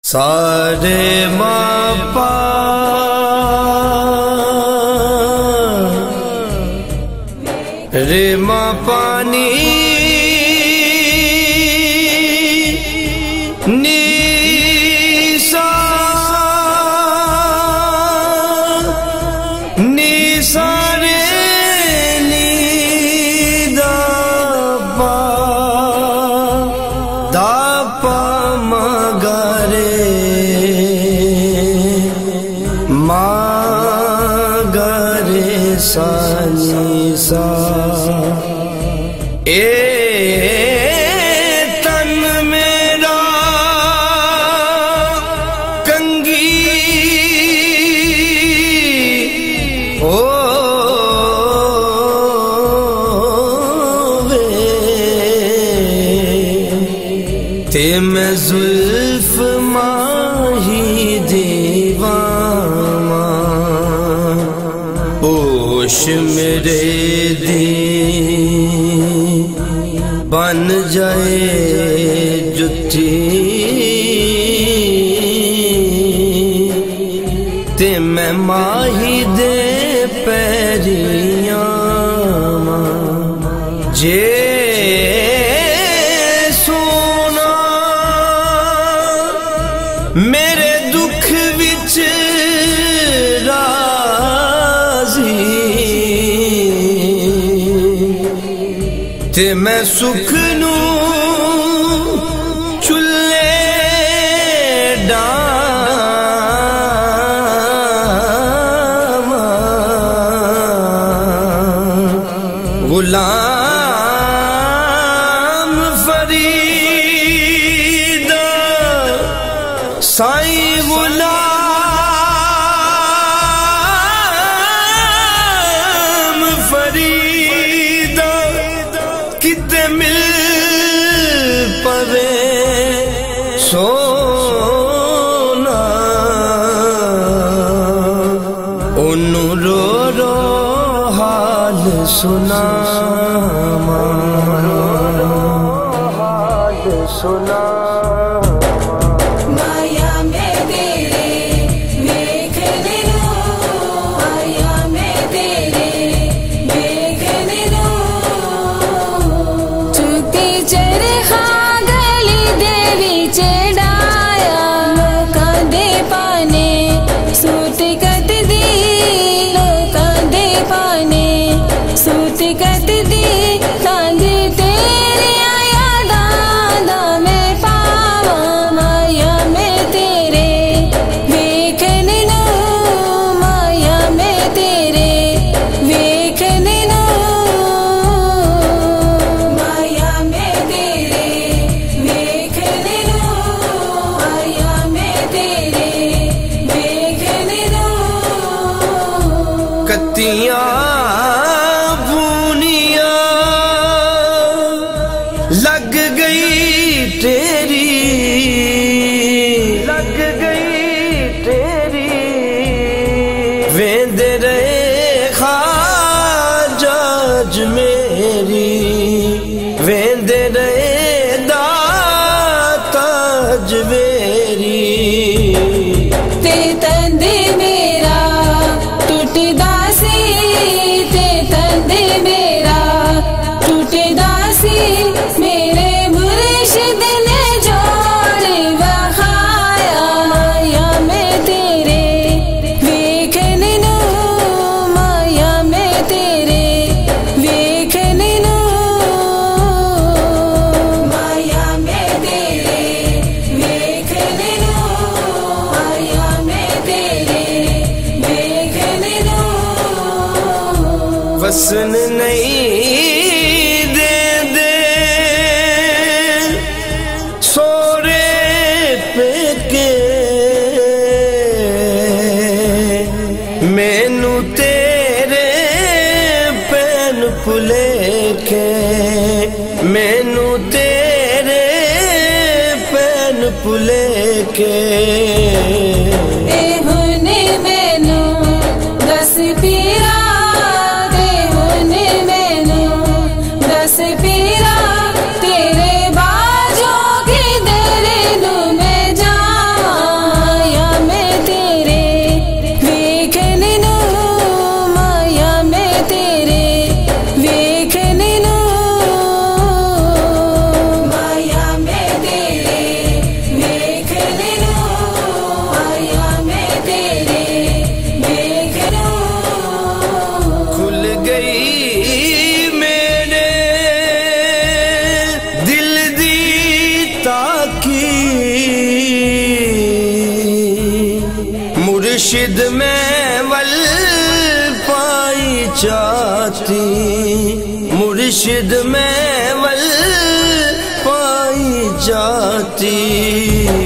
सारे माँ पा रे माँ पानी निसा निसा रे नी दा पा मगरे मागरे सा निसा तन मेरा कंगी ओ वे ते मैं जुल्फ माही दीवाना होश मेरे दी बन जाए जुठी ते मैं माही दे पैरियां जे सोना मेरे दुख विच राजी ते मैं सुख नू चुल्ले डावा गुलाम फरीदा साईं गुलाम फरीदा किते मिल पवे सोना ओनू रो रो हाल सुना सुना भूनिया लग गई तेरी वेंदे रहे खाजज मेरी वेंदे रहे दाताज मेरी ते तंदे मेरा टूटदा सी ते तंदे मेरा टूटदा सी मेरे मुर्शिद ने जोड़ बखाया माया में तेरे वेखने नू माया में तेरे वेखने नू माया में तेरे वेखने नू माया में तेरे वेखने नू वसन नहीं दे दे सोरे पेके मैनू तेरे पैन पुलेखे मैनू तेरे पैन पुलेखे दस पीरा दे होने मैनू दस पीरा तेरे बाजों की दर नू मैं जावा मुर्शिद में वल पाई जाती, मुर्शिद में वल पाई जाती।